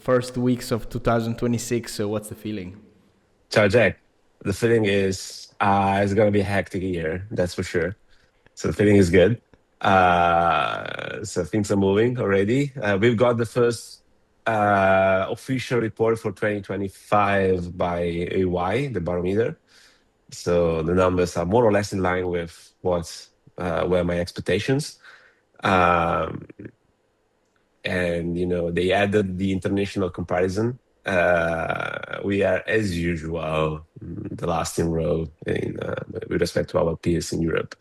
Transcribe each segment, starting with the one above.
first weeks of 2026. So what's the feeling? Ciao, Jack. The feeling is it's gonna be a hectic year, that's for sure. So the feeling is good. So things are moving already. We've got the first official report for 2025 by AY, the barometer. So the numbers are more or less in line with what were my expectations. Um, and they added the international comparison. We are, as usual, the last in row with respect to our peers in Europe,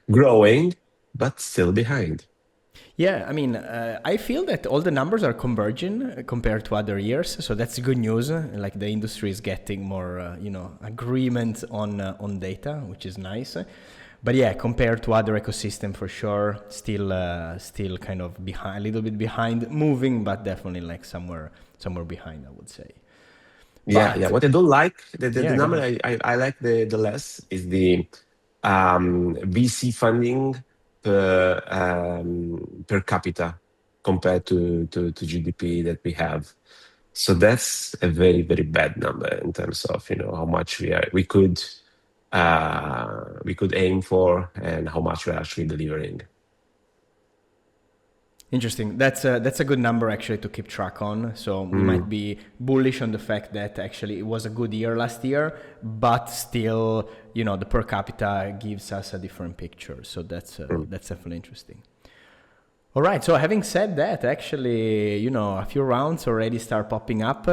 growing but still behind. Yeah, I mean, I feel that all the numbers are converging compared to other years, so that's good news. Like the industry is getting more, agreement on data, which is nice. But yeah, compared to other ecosystem, for sure, still kind of behind, a little bit behind, moving, but definitely like somewhere behind, I would say. Yeah, yeah. But What I don't like, the yeah, go number ahead. I like the less is the VC funding per capita compared to GDP that we have. So that's a very, very bad number in terms of how much we could aim for and how much we're actually delivering. Interesting. That's a good number actually to keep track on. So we might Mm, be bullish on the fact that actually it was a good year last year, but still, the per capita gives us a different picture. So mm. that's definitely interesting. All right. So having said that, actually, a few rounds already start popping up.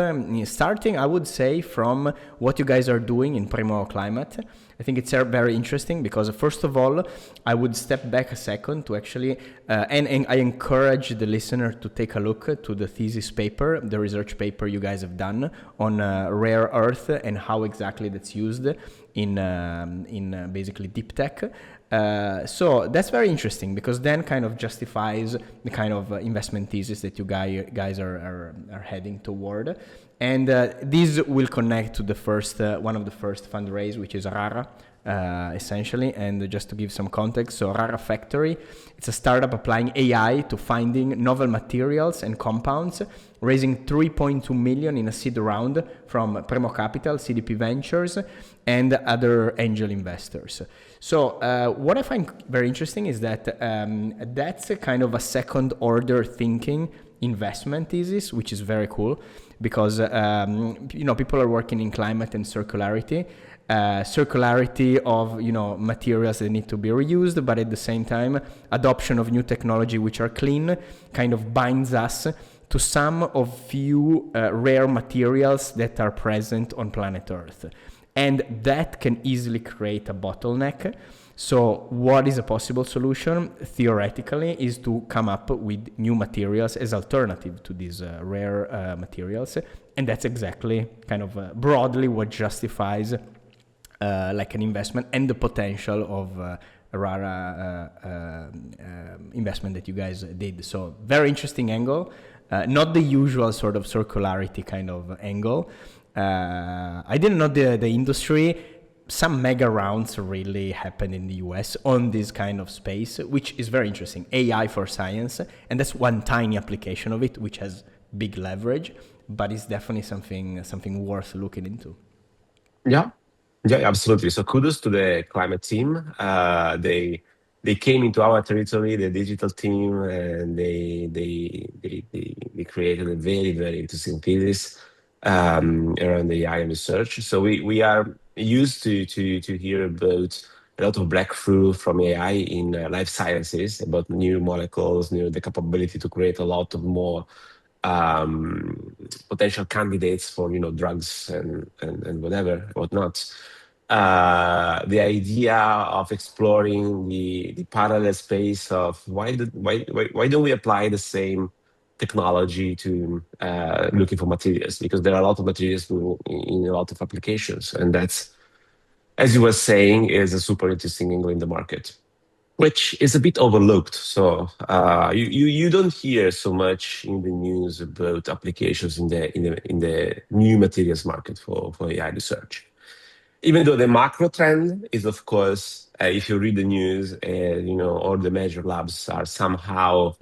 Starting, I would say, from what you guys are doing in Primo Climate. I think it's very interesting because, first of all, I would step back a second to actually, and I encourage the listener to take a look to the thesis paper, the research paper you guys have done on rare earth and how exactly that's used in basically deep tech. So that's very interesting because then kind of justifies the kind of investment thesis that you guys are heading toward. And this will connect to the first one of the first fundraise, which is Rara, essentially. And just to give some context, so Rara Factory, it's a startup applying AI to finding novel materials and compounds, raising 3.2 million in a seed round from Primo Capital, CDP Ventures, and other angel investors. So what I find very interesting is that that's a kind of a second order thinking investment thesis, which is very cool because people are working in climate and circularity. Circularity of materials that need to be reused, but at the same time adoption of new technology which are clean kind of binds us to some of few rare materials that are present on planet Earth, and that can easily create a bottleneck. So what is a possible solution theoretically is to come up with new materials as alternative to these rare materials, and that's exactly kind of broadly what justifies like an investment and the potential of a Rara investment that you guys did. So very interesting angle, not the usual sort of circularity kind of angle. I didn't know the industry. Some mega rounds really happen in the US on this kind of space, which is very interesting. AI for science, and that's one tiny application of it, which has big leverage, but it's definitely something worth looking into. Yeah, yeah, absolutely. So kudos to the climate team. They came into our territory, the digital team, and they created a very, very interesting thesis around the AI and research. So we are used to hear about a lot of breakthrough from AI in life sciences, about new molecules, the capability to create a lot of more potential candidates for drugs and whatnot. The idea of exploring the parallel space of why don't we apply the same technology to looking for materials, because there are a lot of materials in a lot of applications, and that's, as you were saying, is a super interesting angle in the market, which is a bit overlooked. So you don't hear so much in the news about applications in the new materials market for AI research. Even though the macro trend is, of course, if you read the news, all the major labs are somehow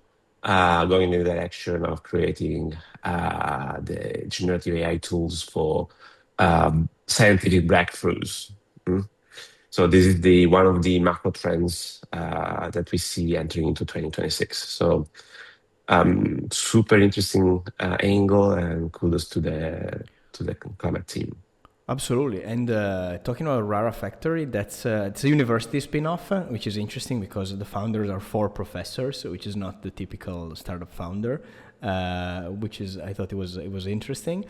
going in the direction of creating the generative AI tools for scientific breakthroughs. Mm. So this is the one of the macro trends that we see entering into 2026. So super interesting angle, and kudos to the climate team. Absolutely. And talking about Rara Factory, it's a university spin-off, which is interesting because the founders are four professors, which is not the typical startup founder, which is I thought it was interesting.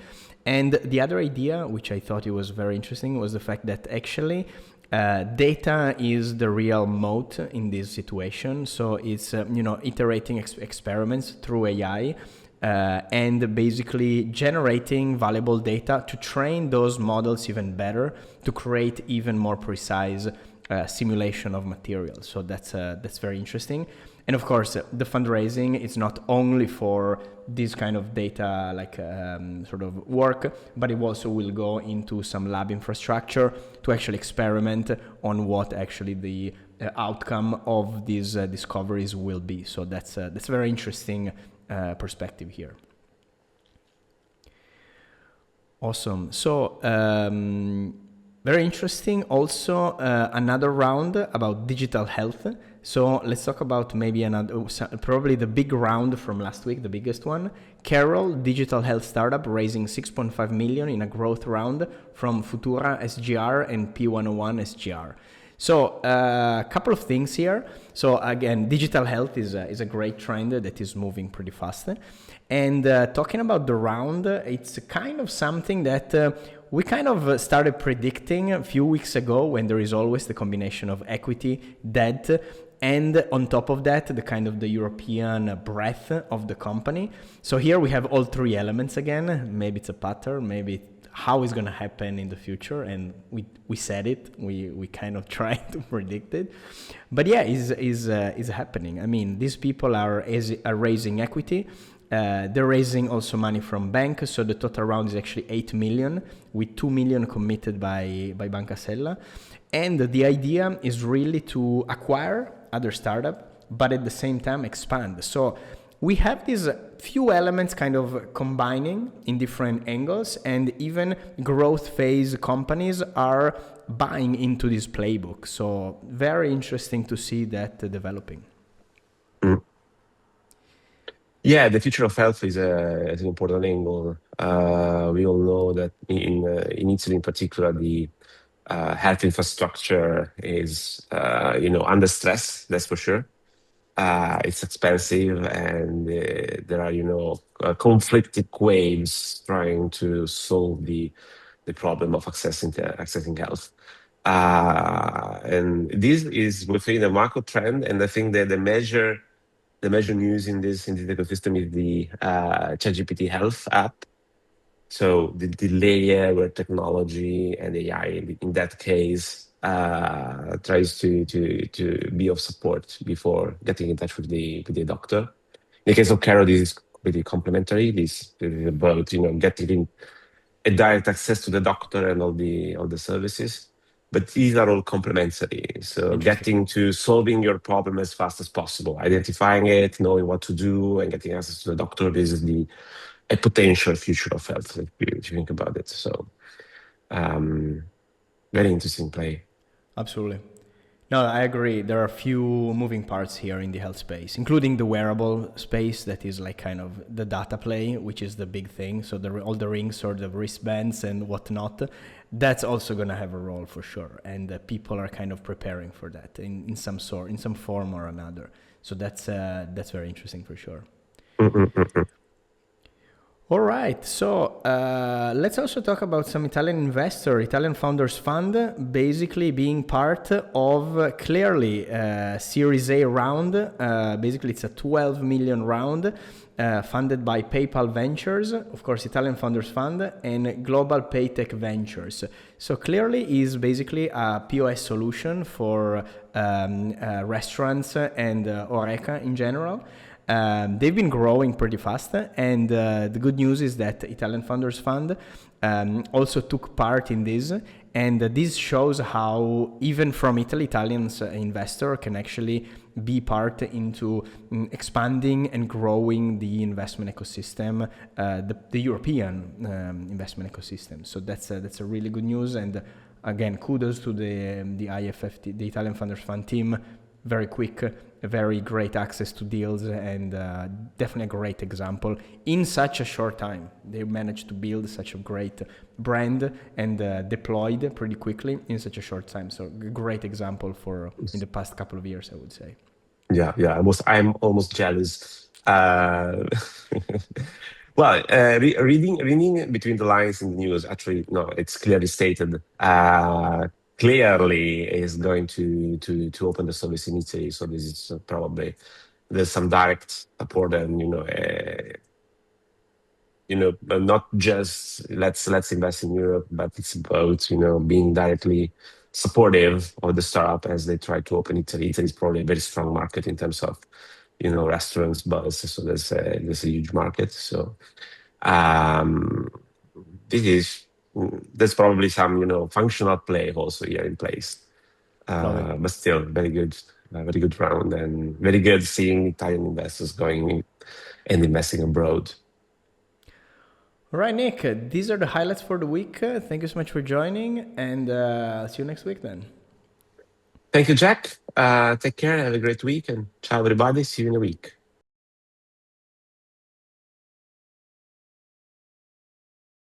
And the other idea, which I thought it was very interesting, was the fact that actually data is the real moat in this situation. So it's iterating experiments through AI, and basically generating valuable data to train those models even better, to create even more precise simulation of materials. So that's very interesting. And of course, the fundraising is not only for this kind of data sort of work, but it also will go into some lab infrastructure to actually experiment on what actually the outcome of these discoveries will be. So that's very interesting perspective here. Awesome. So very interesting. Also, another round about digital health. So let's talk about maybe probably the big round from last week, the biggest one. Carol, digital health startup, raising 6.5 million in a growth round from Futura SGR and P101 SGR. So a couple of things here. So again, digital health is a great trend that is moving pretty fast. And talking about the round, it's kind of something that we kind of started predicting a few weeks ago, when there is always the combination of equity, debt, and on top of that, the kind of the European breadth of the company. So here we have all three elements again. Maybe it's a pattern, maybe how it's going to happen in the future, and we said it, we kind of tried to predict it, but yeah, is happening. I mean, these people are raising equity. They're raising also money from banks, so the total round is actually 8 million, with 2 million committed by Banca Sella. And the idea is really to acquire other startup, but at the same time expand. So we have these few elements kind of combining in different angles, and even growth phase companies are buying into this playbook. So very interesting to see that developing. Mm. Yeah, the future of health is an important angle. We all know that in Italy, in particular, the health infrastructure is under stress. That's for sure. It's expensive, and there are conflicted waves trying to solve the problem of accessing health. And this is within a macro trend, and I think that the major news in this ecosystem is the ChatGPT Health app. So the layer where technology and AI, in that case, tries to be of support before getting in touch with the doctor. In the case of Carol, this is completely complementary. This is about getting a direct access to the doctor and all the services. But these are all complementary. So getting to solving your problem as fast as possible, identifying it, knowing what to do, and getting access to the doctor. This is a potential future of health, if you think about it. So, very interesting play. Absolutely. No, I agree. There are a few moving parts here in the health space, including the wearable space that is like kind of the data play, which is the big thing. So all the rings or the wristbands and whatnot, that's also going to have a role for sure. And people are kind of preparing for that in some form or another. So that's very interesting for sure. Mm-mm-mm-mm. All right, so let's also talk about some Italian Founders Fund, basically being part of clearly Series A round. Basically, it's a 12 million round funded by PayPal Ventures, of course, Italian Founders Fund, and Global Paytech Ventures. So clearly is basically a POS solution for restaurants and Horeca in general. They've been growing pretty fast, and the good news is that Italian Founders Fund also took part in this, and this shows how even from Italy, Italian investor can actually be part into expanding and growing the investment ecosystem, the European investment ecosystem. So that's a really good news. And again, kudos to the IFF, the Italian Founders Fund team. Very quick, very great access to deals, and definitely a great example. In such a short time, they managed to build such a great brand and deployed pretty quickly in such a short time. So a great example for in the past couple of years, I would say. Yeah, yeah. I'm almost jealous. Well, reading between the lines in the news, actually, no, it's clearly stated. Clearly, is going to open the service in Italy. So this is probably there's some direct support, and but not just let's invest in Europe, but it's about being directly supportive of the startup as they try to open Italy. Italy is probably a very strong market in terms of restaurants, bars. So there's a huge market. So um, this is there's probably some functional play also here in place. Love it. But still very good round, and very good seeing Italian investors going in and investing abroad. All right, Nick, these are the highlights for the week. Thank you so much for joining, and see you next week then. Thank you, Jack. Take care. Have a great week, and ciao, everybody. See you in a week.